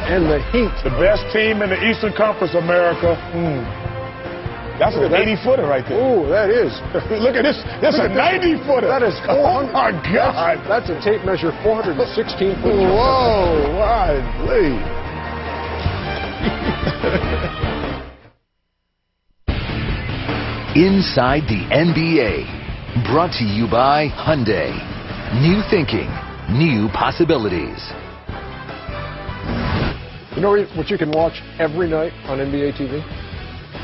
And the Heat. The best team in the Eastern Conference, America. That's an 80-footer right there. Oh, that is. Look at this. That's a 90-footer. That is 400. Oh, my God. That's a tape measure 416 foot. Whoa, widely. Inside the NBA, brought to you by Hyundai. New thinking, new possibilities. You know what you can watch every night on NBA TV?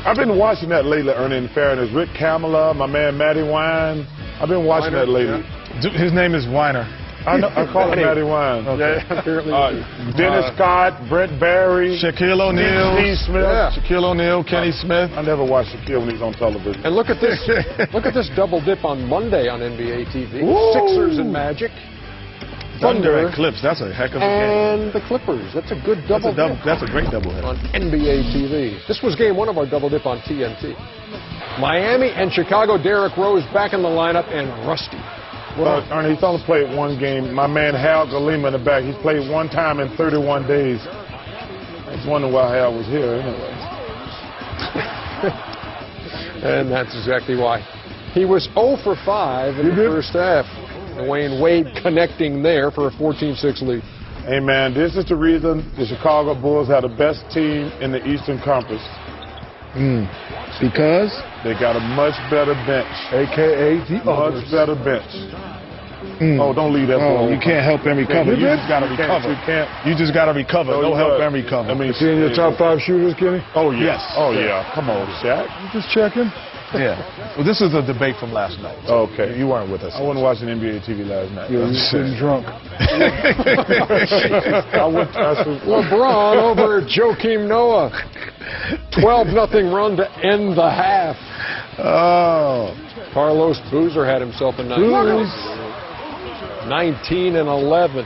I've been watching that lately, Ernie, in fairness. Rick Kamala, my man Matty Wine. I've been watching that lately. Yeah. His name is Weiner. I call him Matty Wine. Okay. Yeah, apparently. Dennis Scott, Brent Barry, Shaquille O'Neal, Steve Smith. Yeah. Shaquille O'Neal, Kenny Smith. I never watched Shaquille when he's on television. And look at this. Look at this double dip on Monday on NBA TV. Ooh. Sixers and Magic. Thunder and Clips. That's a heck of a game. And the Clippers. That's a good double dip. That's a great doubleheader. On NBA TV. This was game one of our double dip on TNT. Miami and Chicago. Derrick Rose back in the lineup and rusty. Well, Ernie, he's only played one game. My man Hal Galima in the back, he's played one time in 31 days. I was wondering why Hal was here anyway. And that's exactly why. He was 0 for 5 in the first half. Dwayne Wade connecting there for a 14-6 lead. Hey, man, this is the reason the Chicago Bulls are the best team in the Eastern Conference. Because? They got a much better bench. A.K.A. the Much better bench. Oh, don't leave that ball. You can't help and recover. You just got to recover. You can't. You just got to recover. No help and recover. I mean, is he in your top 5 shooters, Kenny? Oh, yes. Yes. Oh, yeah. Come on, Shaq. You just checking? Yeah. Well, this is a debate from last night. So Okay. You weren't with us. I wasn't watching NBA TV last night. You were sitting drunk. LeBron over Joakim Noah. 12-0 run to end the half. Oh. Carlos Boozer had himself a nice 19-11.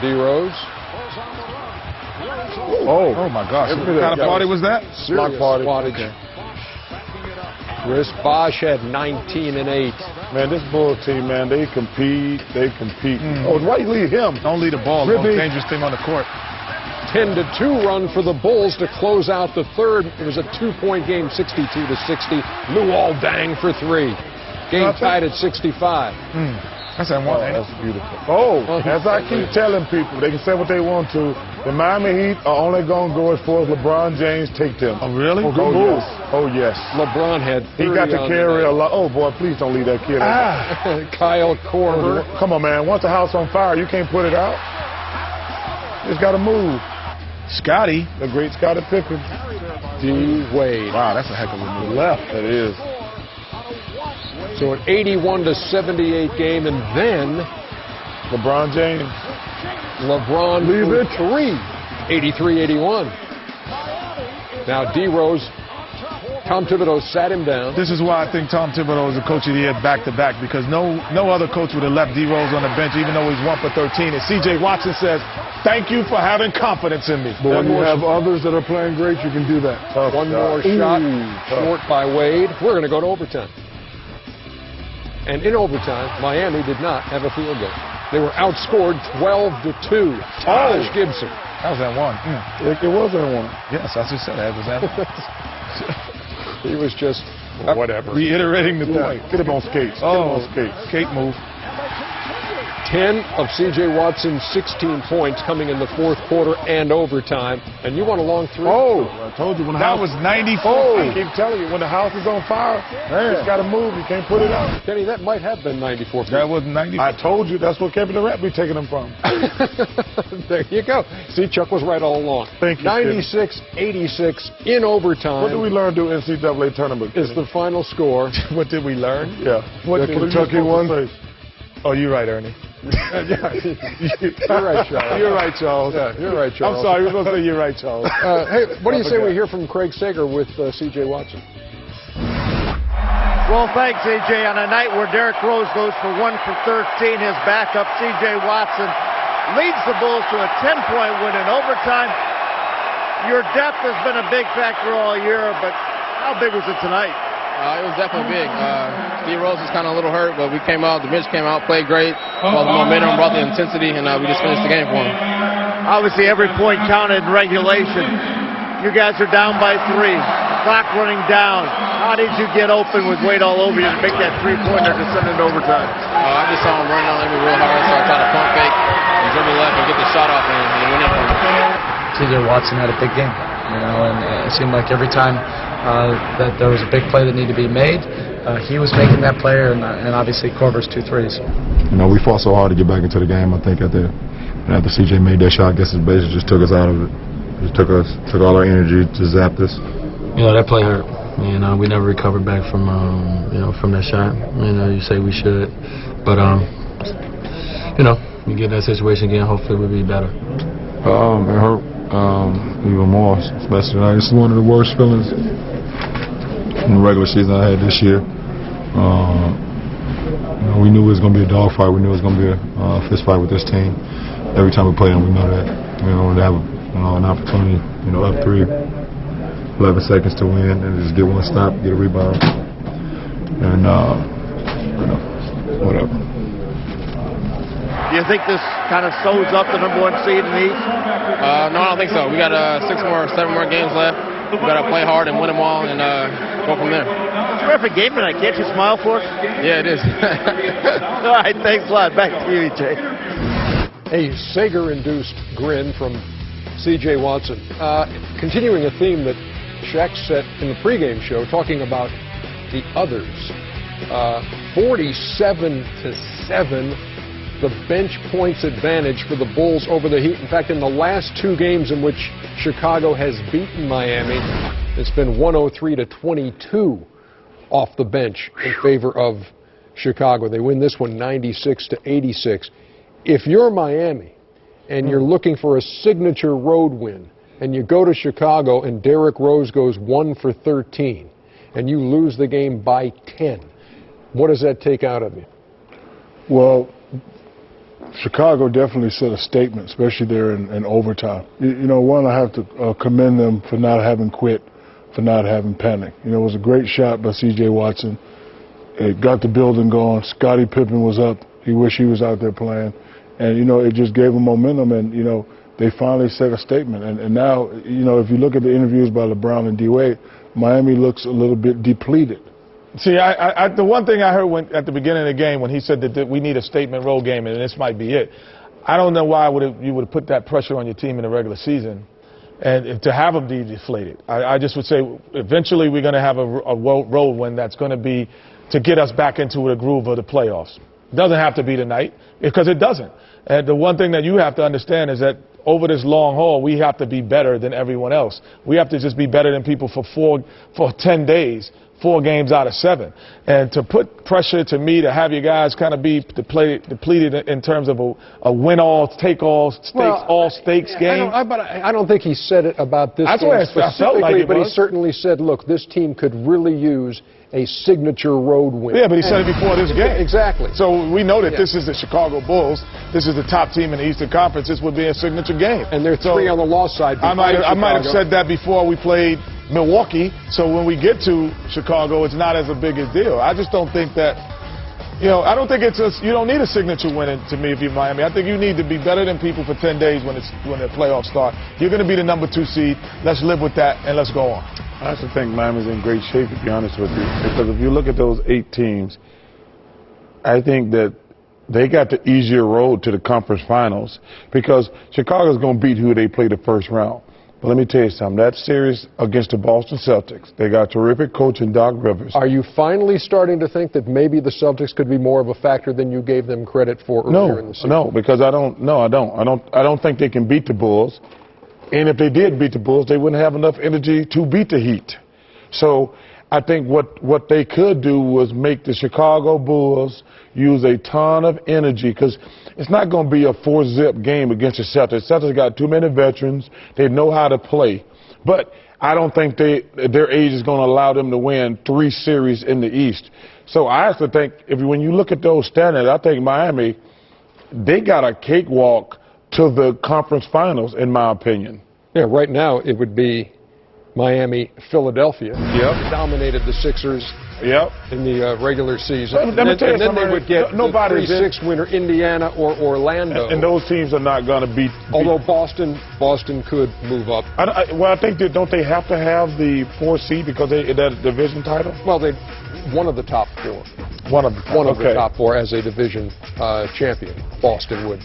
D. Rose. Oh my gosh. What kind of party was that? Block party. Chris Bosh had 19-8. Man, this Bulls team, man, they compete. Oh, why you leave him? Don't leave the ball. The most dangerous thing on the court. 10-2 run for the Bulls to close out the third. It was a 2-point game, 62-60. Luol Deng for 3. Game tied at 65. That's that one. That's beautiful. Oh, as I keep telling people, they can say what they want to. The Miami Heat are only going to go as far as LeBron James take them. Oh, really? Oh, yes. LeBron had 30 He got to carry a lot. Oh, boy, please don't leave that kid out. Kyle Korver. Come on, man. Once the house on fire, you can't put it out. It's got to move. Scotty. The great Scottie Pippen. D. Wade. Wow, that's a heck of a move. Left. It is. So an 81-78 game, and then LeBron James. LeBron for 3. 83-81. Now D. Rose, Tom Thibodeau sat him down. This is why I think Tom Thibodeau is the coach of the year back-to-back, because no other coach would have left D. Rose on the bench, even though he's 1 for 13. And C.J. Watson says, thank you for having confidence in me. But when you have others that are playing great, you can do that. One more shot, short by Wade. We're going to go to overtime. And in overtime, Miami did not have a field goal. They were outscored 12-2. Taj Gibson. That was that one. It was that one. Yes, I just said that was that one. He was just whatever. Reiterating the point. Get him on skates. Get him on skates. Skate move. 10 of C.J. Watson's 16 points coming in the fourth quarter and overtime. And you want a long three? Oh, I told you when the That house was 94. I keep telling you, when the house is on fire, it's got to move. You can't put it out. Kenny, that might have been 94. That was 94. I told you that's where Kevin Durant be taking them from. There you go. See, Chuck was right all along. Thank you. 96-86 in overtime. What did we learn to NCAA tournament? Is the final score. What did we learn? Yeah. What did Kentucky won? Oh, you're right, Ernie. You're right, Charles. You're right, Charles. Yeah, you're right, Charles. I'm sorry, we were supposed to say you're right, Charles. Hey, what do you say we hear from Craig Sager with C.J. Watson? Well, thanks, A.J. On a night where Derrick Rose goes for 1 for 13, his backup, C.J. Watson, leads the Bulls to a 10-point win in overtime. Your depth has been a big factor all year, but how big was it tonight? It was definitely big. D. Rose was kind of a little hurt, but we came out, the bench came out, played great, brought the momentum, brought the intensity, and we just finished the game for him. Obviously, every point counted in regulation. You guys are down by 3. Clock running down. How did you get open with Wade all over you to make that three-pointer to send it to overtime? I just saw him running on me real hard, so I tried to pump fake and dribble left and get the shot off, and he went in for me. TJ Watson had a big game, and it seemed like every time that there was a big play that needed to be made, he was making that play, and obviously Corver's 2 threes. We fought so hard to get back into the game. I think after CJ made that shot, I guess it basically just took us out of it. It took all our energy to zap us. That play hurt. We never recovered back from from that shot. You say we should, but you get in that situation again. Hopefully we'll be better. It hurt even more, especially it's one of the worst feelings in the regular season I had this year. We knew it was going to be a dogfight. We knew it was going to be a fist fight with this team. Every time we play them, we know that. To have an opportunity, up 3, 11 seconds to win, and just get one stop, get a rebound, and whatever. Do you think this kind of sews up the #1 seed in the East? No, I don't think so. We got 7 more games left. We got to play hard and win them all, and go from there. Terrific game tonight. Can't you smile for us? Yeah, it is. All right, thanks a lot. Back to you, EJ. A Sager-induced grin from C.J. Watson. Continuing a theme that Shaq set in the pregame show, talking about the others. 47-7, the bench points advantage for the Bulls over the Heat. In fact, in the last 2 games in which Chicago has beaten Miami, it's been 103-22 off the bench in favor of Chicago. They win this one 96-86. If you're Miami and you're looking for a signature road win, and you go to Chicago and Derrick Rose goes 1 for 13, and you lose the game by 10, what does that take out of you? Well, Chicago definitely set a statement, especially there in overtime. One, I have to commend them for not having quit, for not having panicked. It was a great shot by C.J. Watson. It got the building going. Scottie Pippen was up. He wished he was out there playing. And, it just gave them momentum, and, they finally set a statement. And now, if you look at the interviews by LeBron and D-Wade, Miami looks a little bit depleted. See, the one thing I heard at the beginning of the game when he said that we need a statement road game and this might be it, I don't know why you would have put that pressure on your team in the regular season and to have them be deflated. I just would say eventually we're going to have a road win that's going to be to get us back into the groove of the playoffs. It doesn't have to be tonight, because it doesn't. And the one thing that you have to understand is that over this long haul, we have to be better than everyone else. We have to just be better than people for 10 days, 4 games out of 7. And to put pressure to me to have you guys kind of be depleted in terms of a win-all, take-all, all-stakes game. But I don't think he said it about this That's game what I felt like it but was. he certainly said, look, this team could really use a signature road win. Yeah, but he said it before this game. Exactly. So we know that this is the Chicago Bulls. This is the top team in the Eastern Conference. This would be a signature game. And they're 3 on the loss side. I might have said that before we played Milwaukee. So when we get to Chicago, it's not as a big a deal. I just don't think that, I don't think you don't need a signature win to me if you're Miami. I think you need to be better than people for 10 days when the playoffs start. You're going to be the #2 seed. Let's live with that and let's go on. I actually think Miami's in great shape, to be honest with you, because if you look at those 8 teams, I think that they got the easier road to the conference finals because Chicago's going to beat who they play the first round. But let me tell you something. That series against the Boston Celtics, they got terrific coach in Doc Rivers. Are you finally starting to think that maybe the Celtics could be more of a factor than you gave them credit for earlier in the season? No, because I don't think they can beat the Bulls. And if they did beat the Bulls, they wouldn't have enough energy to beat the Heat. So I think what they could do was make the Chicago Bulls use a ton of energy, because it's not going to be a 4-zip game against the Celtics. The Celtics got too many veterans. They know how to play. But I don't think their age is going to allow them to win 3 series in the East. So I have to think, when you look at those standards, I think Miami, they got a cakewalk to the conference finals, in my opinion. Yeah, right now it would be Miami, Philadelphia. Yep. Dominated the Sixers Yep. in the regular season. Let me tell you and then they something. would get Nobody's the 3-6 winner Indiana or Orlando. And those teams are not going to beat. Although Boston could move up. I think don't they have to have the 4 seed because that division title? Well, they one of the top 4. One of the top 4 as a division champion. Boston would.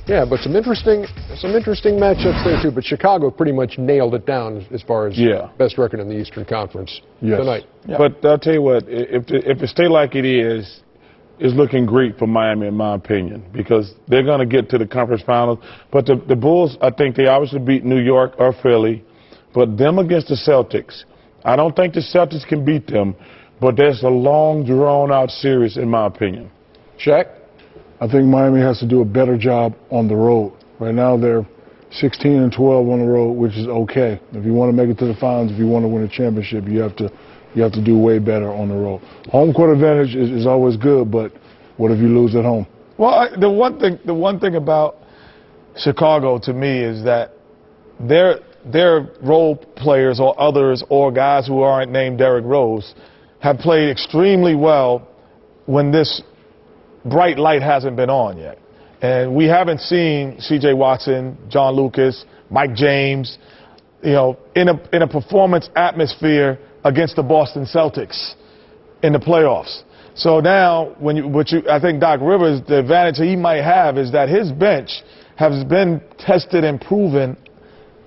Yeah, but some interesting matchups there too. But Chicago pretty much nailed it down as far as best record in the Eastern Conference tonight. Yeah. But I'll tell you what, if it stay like it is looking great for Miami in my opinion, because they're going to get to the conference finals. But the Bulls, I think they obviously beat New York or Philly, but them against the Celtics, I don't think the Celtics can beat them. But there's a long, drawn-out series in my opinion. Shaq? I think Miami has to do a better job on the road. Right now they're 16-12 on the road, which is okay. If you want to make it to the finals, if you want to win a championship, you have to do way better on the road. Home court advantage is always good, but what if you lose at home? Well, the one thing about Chicago to me is that their role players or others or guys who aren't named Derrick Rose have played extremely well when this bright light hasn't been on yet. And we haven't seen C.J. Watson, John Lucas, Mike James, in a performance atmosphere against the Boston Celtics in the playoffs. So now, I think Doc Rivers, the advantage he might have is that his bench has been tested and proven,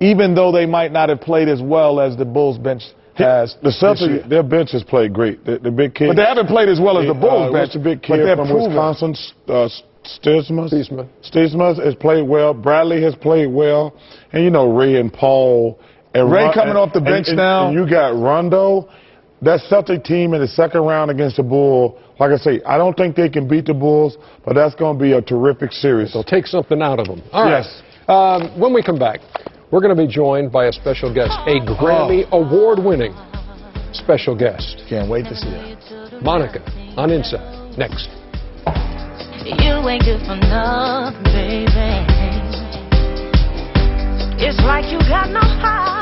even though they might not have played as well as the Bulls bench has. The Celtics, their bench has played great. The big kid. But they haven't played as well as the Bulls bench. What's the big kid from Wisconsin? Stiesma has played well. Bradley has played well. And, Ray and Paul. And Ray coming off the bench now. And you got Rondo. That Celtic team in the second round against the Bulls, like I say, I don't think they can beat the Bulls, but that's going to be a terrific series. They'll take something out of them. All right. Yes. When we come back, we're going to be joined by a special guest, a Grammy Award-winning special guest. Can't wait to see her. Monica on Inside. Next. You ain't good for nothing, baby. It's like you got no heart.